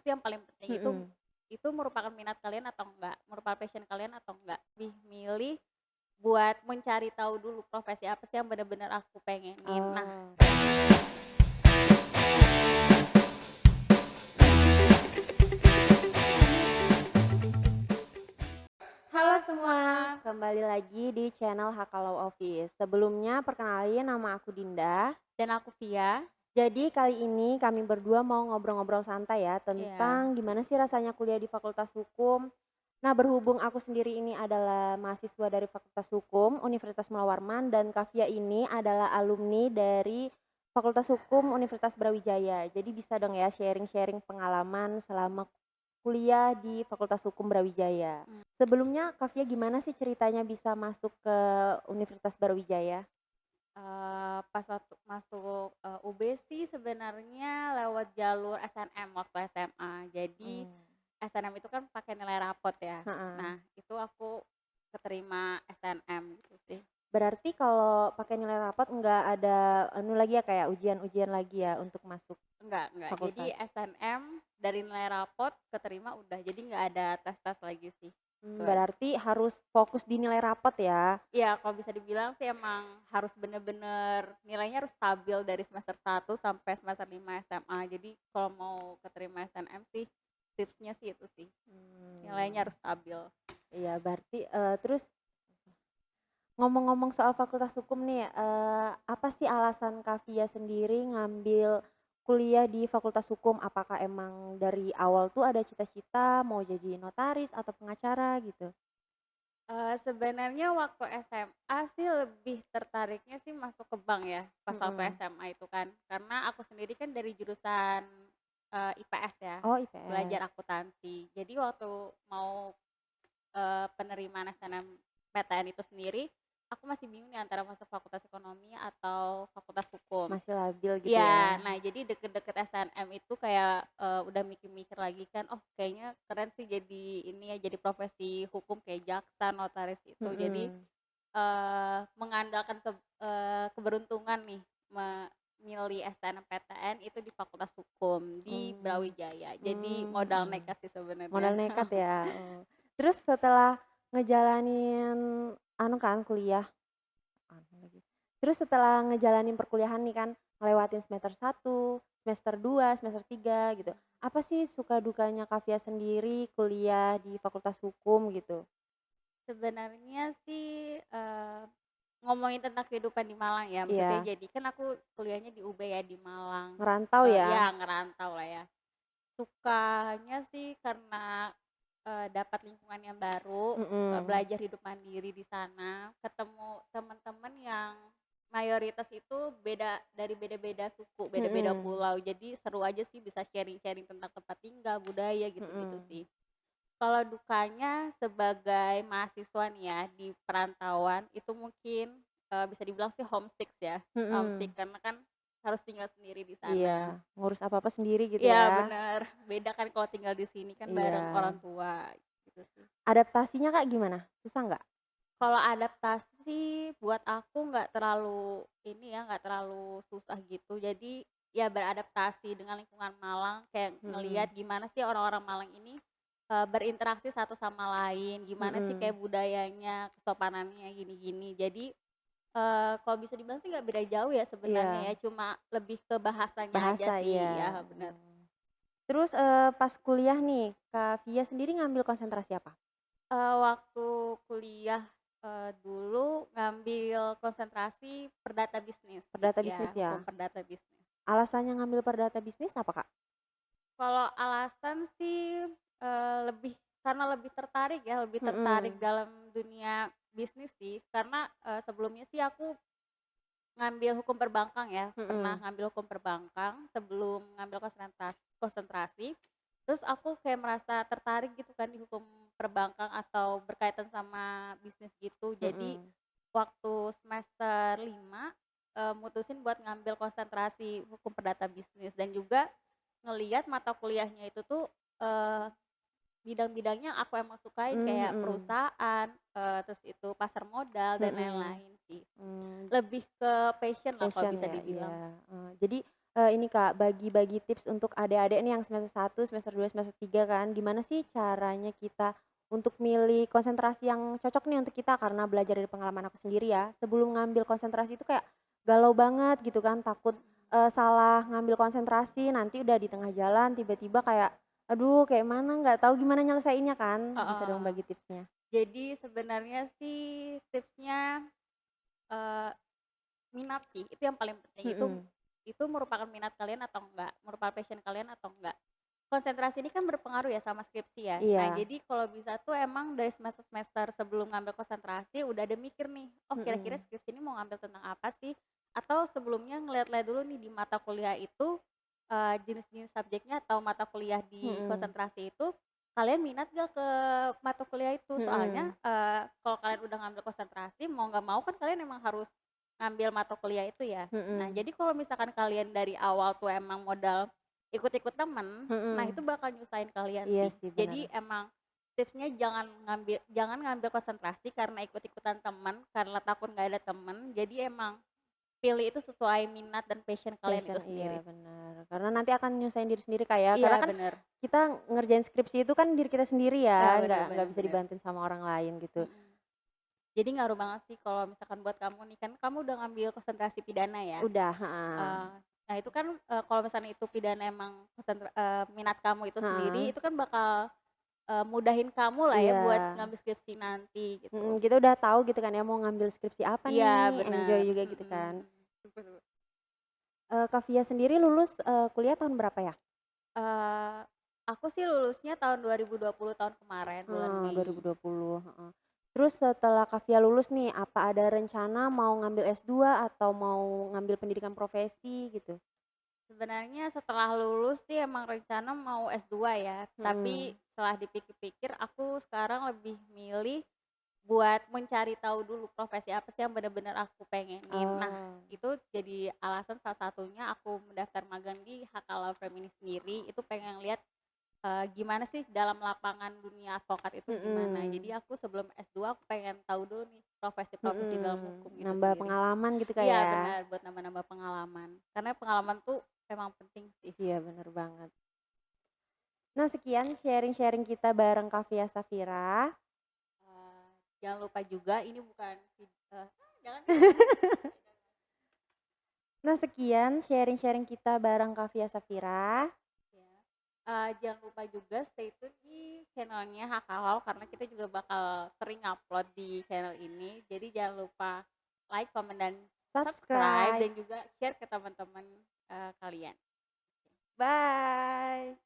sih yang paling penting Mhm. itu merupakan minat kalian atau enggak, merupakan passion kalian atau enggak. Lebih milih buat mencari tahu dulu profesi apa sih yang bener-bener aku pengenin. Nah, Oh. Halo halo semua, semua, kembali lagi di channel Hakalau Office. Sebelumnya perkenalin nama aku Dinda. dan aku Via. Jadi kali ini kami berdua mau ngobrol-ngobrol santai ya Iya. tentang gimana sih rasanya kuliah di Fakultas Hukum. Nah, berhubung aku sendiri ini adalah mahasiswa dari Fakultas Hukum Universitas Mula Warman dan Kavia ini adalah alumni dari Fakultas Hukum Universitas Brawijaya. Jadi bisa dong ya sharing-sharing pengalaman selama kuliah di Fakultas Hukum Brawijaya. Hmm. Sebelumnya Kavia gimana sih ceritanya bisa masuk ke Universitas Brawijaya? Pas waktu masuk UB sih sebenarnya lewat jalur SNM waktu SMA. Jadi Hmm. SNM itu kan pakai nilai rapot ya. Ha-ha. Nah, itu aku keterima SNM gitu sih. Berarti kalau pakai nilai rapot nggak ada anu lagi ya kayak ujian-ujian lagi ya untuk masuk Enggak. Jadi fakultas? SNM dari nilai rapot keterima udah. Jadi nggak ada tes-tes lagi sih. Itu aja. Berarti harus fokus di nilai rapot ya? Iya, kalau bisa dibilang sih emang harus bener-bener nilainya harus stabil dari semester 1 sampai semester 5 SMA. Jadi kalau mau keterima SNM sih tipsnya sih itu sih. Nilainya Mmm, harus stabil. iya berarti, terus ngomong-ngomong soal fakultas hukum nih, apa sih alasan Kavia sendiri ngambil kuliah di fakultas hukum? Apakah emang dari awal tuh ada cita-cita mau jadi notaris atau pengacara gitu? Sebenarnya waktu SMA sih lebih tertariknya sih masuk ke bank ya, pas waktu Mhm. SMA itu kan. Karena aku sendiri kan dari jurusan, IPS ya, Oh belajar IPS. akuntansi. Jadi waktu mau, penerimaan SNMPTN itu sendiri, aku masih bingung nih antara masuk fakultas ekonomi atau fakultas hukum. Masih labil gitu ya? Iya, nah jadi deket-deket SNM itu kayak, udah mikir-mikir lagi kan, oh kayaknya keren sih jadi ini ya, jadi profesi hukum kayak jaksa, notaris itu. Jadi, Mhm. mengandalkan keberuntungan nih milih SNMPTN itu di Fakultas Hukum di Oh. Brawijaya. Jadi modal Mhm. nekat sih sebenarnya. Modal nekat ya? Oh. Terus setelah ngejalanin anu kan kuliah anu lagi, terus setelah ngejalanin perkuliahan nih kan, ngelewatin semester 1, semester 2, semester 3 gitu, apa sih suka dukanya Kavia sendiri kuliah di Fakultas Hukum gitu? Sebenarnya sih, ngomongin tentang kehidupan di Malang ya, maksudnya Iya, jadi kan aku kuliahnya di UB ya, di Malang, ngerantau ya? ya ngerantau lah ya. Sukanya sih karena, dapat lingkungan yang baru, Mhm. belajar hidup mandiri di sana, ketemu teman-teman yang mayoritas itu beda-beda suku, beda-beda Mhm. pulau. Jadi seru aja sih bisa sharing-sharing tentang tempat tinggal, budaya, gitu-gitu Mhm. sih. Kalau dukanya sebagai mahasiswa nih ya di perantauan itu mungkin, bisa dibilang sih homesick ya, homesick Mhm. karena kan harus tinggal sendiri di Iya, sana. ngurus apa-apa sendiri gitu Iya ya? bener, beda kan kalau tinggal di sini kan bareng Iya. orang tua gitu sih. Adaptasinya Kak gimana? Susah nggak? Kalau adaptasi buat aku nggak terlalu ini ya, nggak terlalu susah gitu. Jadi ya beradaptasi dengan lingkungan Malang, kayak ngelihat Mhm. gimana sih orang-orang Malang ini, berinteraksi satu sama lain, gimana sih kayak Mhm. budayanya, kesopanannya, gini-gini. Jadi, kalau bisa dibilang sih nggak beda jauh ya sebenarnya Iya, ya, cuma lebih ke bahasanya aja bahasa sih, iya. ya bener. Terus, pas kuliah nih, Kak Via sendiri ngambil konsentrasi apa? Waktu kuliah, dulu ngambil konsentrasi perdata bisnis gitu Perdata bisnis ya, hukum ya? perdata bisnis. Alasannya ngambil perdata bisnis apa, Kak? Kalau alasan sih, lebih karena lebih tertarik ya, lebih tertarik Mhm. dalam dunia bisnis sih, karena, sebelumnya sih aku ngambil hukum perbankan ya, pernah Mhm. ngambil hukum perbankan sebelum ngambil konsentrasi, terus aku kayak merasa tertarik gitu kan di hukum perbankan atau berkaitan sama bisnis gitu. Jadi Mhm. waktu semester 5 mutusin buat ngambil konsentrasi hukum perdata bisnis dan juga ngelihat mata kuliahnya itu tuh, eee, bidang-bidangnya aku emang sukain kayak Mhm. perusahaan, terus itu pasar modal dan Mhm. lain-lain sih. Mmm, Lebih ke passion lah kalau passion bisa ya? Iya, dibilang. jadi ini Kak, bagi-bagi tips untuk adik-adik nih yang semester 1, semester 2, semester 3 kan, gimana sih caranya kita untuk milih konsentrasi yang cocok nih untuk kita? Karena belajar dari pengalaman aku sendiri ya, sebelum ngambil konsentrasi itu kayak galau banget gitu kan, takut, salah ngambil konsentrasi, nanti udah di tengah jalan tiba-tiba kayak, aduh kayak mana, nggak tahu gimana nyelesainnya kan, bisa dong Heeh. bagi tipsnya? Jadi sebenarnya sih tipsnya, eee, minat sih, itu yang paling penting. Itu Mhm, itu merupakan minat kalian atau enggak, merupakan passion kalian atau enggak. Konsentrasi ini kan berpengaruh ya sama skripsi ya. Nah, iya, jadi kalau bisa tuh emang dari semester-semester sebelum ngambil konsentrasi udah ada mikir nih, oh kira-kira mhm, skripsi ini mau ngambil tentang apa sih? Atau sebelumnya ngeliat-liat dulu nih di mata kuliah itu, jenis-jenis subjeknya atau mata kuliah di mhm, konsentrasi itu, kalian minat gak ke mata kuliah itu? Soalnya, mhm, kalau kalian udah ngambil konsentrasi, mau nggak mau kan kalian emang harus ngambil mata kuliah itu ya. Nah, mhm, jadi kalau misalkan kalian dari awal tuh emang modal ikut-ikut temen, nah itu mhm, bakal nyusahin kalian iya sih. sih bener, Jadi emang tipsnya jangan ngambil konsentrasi karena ikut-ikutan teman, karena takut nggak ada temen. Jadi emang pilih itu sesuai minat dan passion kalian passion itu iya sendiri. bener, karena nanti akan nyusahin diri sendiri Kak ya, karena Iya kan bener. kita ngerjain skripsi itu kan diri kita sendiri Ya ya, bener nggak bener bisa bener. dibantuin sama orang lain gitu. Mm-mm. Jadi ngaruh banget sih kalau misalkan buat kamu nih, kan kamu udah ngambil konsentrasi pidana ya. Udah, heeh, Eh, nah itu kan, kalau misalnya itu pidana emang minat kamu itu sendiri, heeh, itu kan bakal mudahin kamu lah ya iya, buat ngambil skripsi nanti gitu. kita udah tahu gitu kan ya mau ngambil skripsi apa Iya nih, enjoy bener, juga gitu mhm. kan. Kak Via sendiri lulus, kuliah tahun berapa ya? Eee, aku sih lulusnya tahun 2020 tahun kemarin bulan Dua Mei. ribu dua puluh heeh. Terus setelah Kak Via lulus nih, apa ada rencana mau ngambil S2 atau mau ngambil pendidikan profesi gitu? Sebenarnya setelah lulus sih emang rencana mau S2 ya, tapi Mhm. setelah dipikir-pikir aku sekarang lebih milih buat mencari tahu dulu profesi apa sih yang benar-benar aku pengenin. Nah, Oh, itu jadi alasan salah satunya aku mendaftar magang di HKLAU Frame ini sendiri, itu pengen lihat, gimana sih dalam lapangan dunia advokat itu gimana. Jadi mhm, aku sebelum S2 aku pengen tahu dulu nih profesi-profesi dalam hukum itu nambah sendiri. pengalaman gitu Kak Iya ya? benar, buat nambah-nambah pengalaman. Karena pengalaman tuh emang penting sih. Iya bener banget. Nah sekian sharing-sharing kita bareng Kak Via Safira. Eee, jangan lupa juga ini bukan jangan deh. Nah sekian sharing-sharing kita bareng Kak Via Safira. Ya. Jangan lupa juga stay tune di channelnya Hakalau karena kita juga bakal sering upload di channel ini. Jadi jangan lupa like, comment, dan subscribe Subscribe. dan juga share ke teman-teman kalian. Bye.